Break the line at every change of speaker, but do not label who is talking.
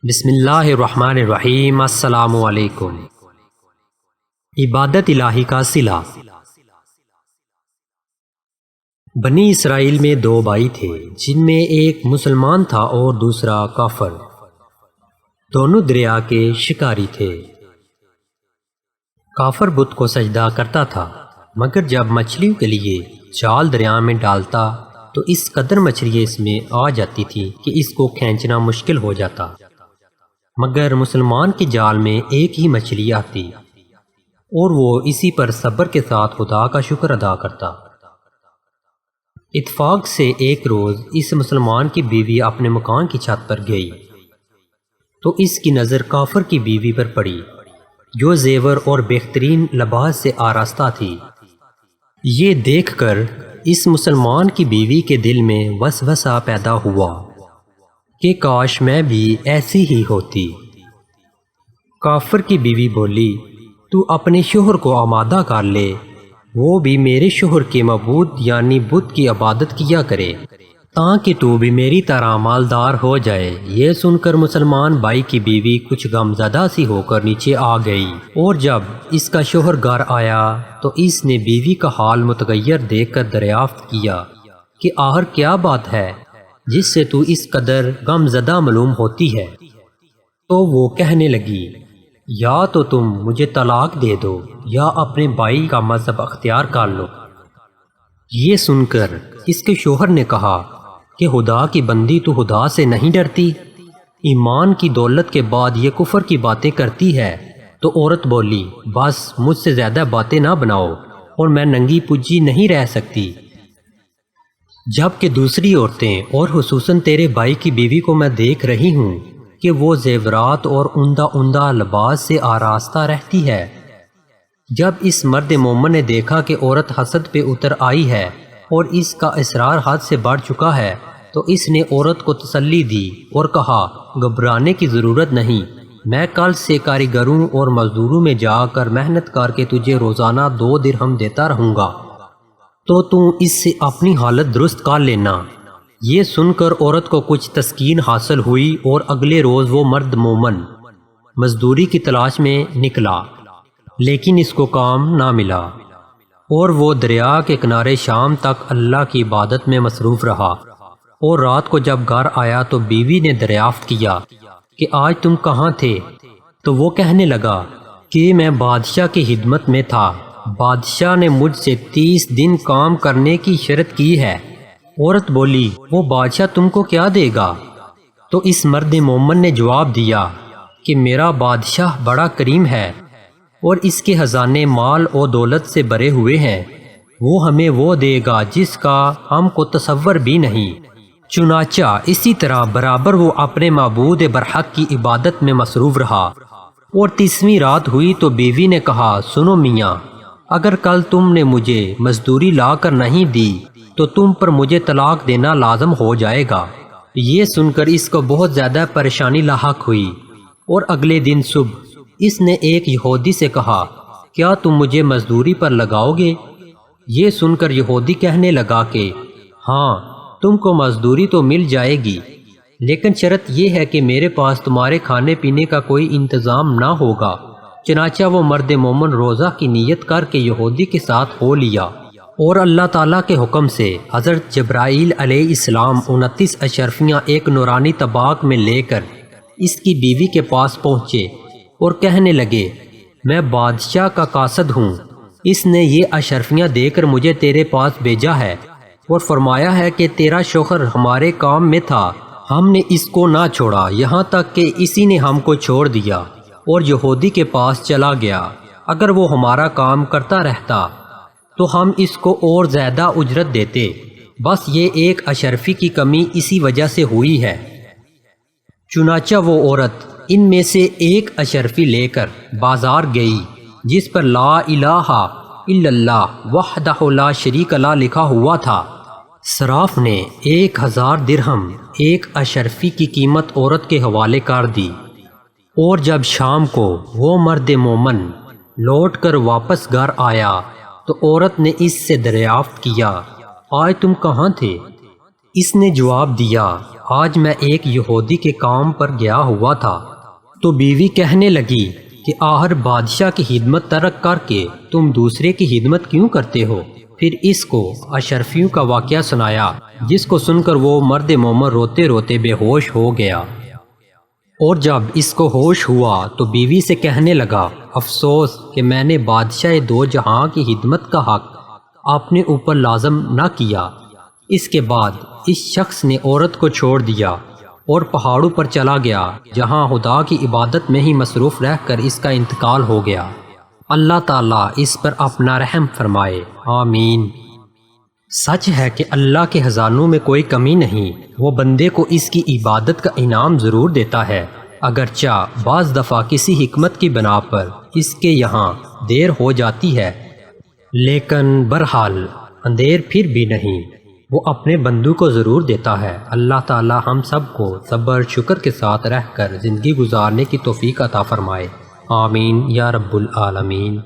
بسم اللہ الرحمن الرحیم۔ السلام علیکم۔ عبادت الہی کا صلہ۔ بنی اسرائیل میں دو بھائی تھے جن میں ایک مسلمان تھا اور دوسرا کافر۔ دونوں دریا کے شکاری تھے۔ کافر بت کو سجدہ کرتا تھا، مگر جب مچھلیوں کے لیے جال دریا میں ڈالتا تو اس قدر مچھلی اس میں آ جاتی تھی کہ اس کو کھینچنا مشکل ہو جاتا، مگر مسلمان کے جال میں ایک ہی مچھلی آتی اور وہ اسی پر صبر کے ساتھ خدا کا شکر ادا کرتا۔ اتفاق سے ایک روز اس مسلمان کی بیوی اپنے مکان کی چھت پر گئی تو اس کی نظر کافر کی بیوی پر پڑی جو زیور اور بہترین لباس سے آراستہ تھی۔ یہ دیکھ کر اس مسلمان کی بیوی کے دل میں وسوسہ پیدا ہوا کہ کاش میں بھی ایسی ہی ہوتی۔ کافر کی بیوی بولی، تو اپنے شوہر کو آمادہ کر لے، وہ بھی میرے شوہر کے معبود یعنی بت کی عبادت کیا کرے تاکہ تو بھی میری طرح مالدار ہو جائے۔ یہ سن کر مسلمان بھائی کی بیوی کچھ غمزدہ سی ہو کر نیچے آ گئی، اور جب اس کا شوہر گھر آیا تو اس نے بیوی کا حال متغیر دیکھ کر دریافت کیا کہ آخر کیا بات ہے جس سے تو اس قدر غمزدہ معلوم ہوتی ہے؟ تو وہ کہنے لگی، یا تو تم مجھے طلاق دے دو یا اپنے بھائی کا مذہب اختیار کر لو۔ یہ سن کر اس کے شوہر نے کہا کہ خدا کی بندی تو خدا سے نہیں ڈرتی؟ ایمان کی دولت کے بعد یہ کفر کی باتیں کرتی ہے۔ تو عورت بولی، بس مجھ سے زیادہ باتیں نہ بناؤ اور میں ننگی پجی نہیں رہ سکتی۔ جبکہ دوسری عورتیں اور خصوصاً تیرے بھائی کی بیوی کو میں دیکھ رہی ہوں کہ وہ زیورات اور عمدہ لباس سے آراستہ رہتی ہے۔ جب اس مرد مومن نے دیکھا کہ عورت حسد پہ اتر آئی ہے اور اس کا اصرار حد سے بڑھ چکا ہے تو اس نے عورت کو تسلی دی اور کہا، گھبرانے کی ضرورت نہیں، میں کل سے کاریگروں اور مزدوروں میں جا کر محنت کر کے تجھے روزانہ 2 درہم دیتا رہوں گا، تو اس سے اپنی حالت درست کر لینا۔ یہ سن کر عورت کو کچھ تسکین حاصل ہوئی اور اگلے روز وہ مرد مومن مزدوری کی تلاش میں نکلا، لیکن اس کو کام نہ ملا اور وہ دریا کے کنارے شام تک اللہ کی عبادت میں مصروف رہا۔ اور رات کو جب گھر آیا تو بیوی نے دریافت کیا کہ آج تم کہاں تھے؟ تو وہ کہنے لگا کہ میں بادشاہ کی خدمت میں تھا، بادشاہ نے مجھ سے 30 دن کام کرنے کی شرط کی ہے۔ عورت بولی، وہ بادشاہ تم کو کیا دے گا؟ تو اس مرد مومن نے جواب دیا کہ میرا بادشاہ بڑا کریم ہے اور اس کے خزانے مال و دولت سے بھرے ہوئے ہیں، وہ ہمیں وہ دے گا جس کا ہم کو تصور بھی نہیں۔ چنانچہ اسی طرح برابر وہ اپنے معبود برحق کی عبادت میں مصروف رہا۔ اور 30ویں رات ہوئی تو بیوی نے کہا، سنو میاں، اگر کل تم نے مجھے مزدوری لا کر نہیں دی تو تم پر مجھے طلاق دینا لازم ہو جائے گا۔ یہ سن کر اس کو بہت زیادہ پریشانی لاحق ہوئی، اور اگلے دن صبح اس نے ایک یہودی سے کہا، کیا تم مجھے مزدوری پر لگاؤ گے؟ یہ سن کر یہودی کہنے لگا کہ ہاں، تم کو مزدوری تو مل جائے گی، لیکن شرط یہ ہے کہ میرے پاس تمہارے کھانے پینے کا کوئی انتظام نہ ہوگا۔ چنانچہ وہ مرد مومن روزہ کی نیت کر کے یہودی کے ساتھ ہو لیا، اور اللہ تعالیٰ کے حکم سے حضرت جبرائیل علیہ السلام 29 اشرفیاں ایک نورانی طباق میں لے کر اس کی بیوی کے پاس پہنچے اور کہنے لگے، میں بادشاہ کا قاصد ہوں، اس نے یہ اشرفیاں دے کر مجھے تیرے پاس بھیجا ہے اور فرمایا ہے کہ تیرا شوہر ہمارے کام میں تھا، ہم نے اس کو نہ چھوڑا یہاں تک کہ اسی نے ہم کو چھوڑ دیا اور یہودی کے پاس چلا گیا۔ اگر وہ ہمارا کام کرتا رہتا تو ہم اس کو اور زیادہ اجرت دیتے، بس یہ ایک اشرفی کی کمی اسی وجہ سے ہوئی ہے۔ چنانچہ وہ عورت ان میں سے ایک اشرفی لے کر بازار گئی جس پر لا الہ الا اللہ وحدہ لا شریک لہ لکھا ہوا تھا۔ صراف نے 1000 درہم ایک اشرفی کی قیمت عورت کے حوالے کر دی، اور جب شام کو وہ مرد مومن لوٹ کر واپس گھر آیا تو عورت نے اس سے دریافت کیا، آج تم کہاں تھے؟ اس نے جواب دیا آج میں ایک یہودی کے کام پر گیا ہوا تھا تو بیوی کہنے لگی کہ آخر بادشاہ کی خدمت ترک کر کے تم دوسرے کی خدمت کیوں کرتے ہو؟ پھر اس کو اشرفیوں کا واقعہ سنایا، جس کو سن کر وہ مرد مومن روتے روتے بے ہوش ہو گیا، اور جب اس کو ہوش ہوا تو بیوی سے کہنے لگا، افسوس کہ میں نے بادشاہ دو جہاں کی خدمت کا حق اپنے اوپر لازم نہ کیا۔ اس کے بعد اس شخص نے عورت کو چھوڑ دیا اور پہاڑوں پر چلا گیا، جہاں خدا کی عبادت میں ہی مصروف رہ کر اس کا انتقال ہو گیا۔ اللہ تعالیٰ اس پر اپنا رحم فرمائے، آمین۔ سچ ہے کہ اللہ کے خزانوں میں کوئی کمی نہیں، وہ بندے کو اس کی عبادت کا انعام ضرور دیتا ہے، اگرچہ بعض دفعہ کسی حکمت کی بنا پر اس کے یہاں دیر ہو جاتی ہے، لیکن بہرحال اندیر پھر بھی نہیں، وہ اپنے بندوں کو ضرور دیتا ہے۔ اللہ تعالی ہم سب کو صبر شکر کے ساتھ رہ کر زندگی گزارنے کی توفیق عطا فرمائے، آمین یا رب العالمین۔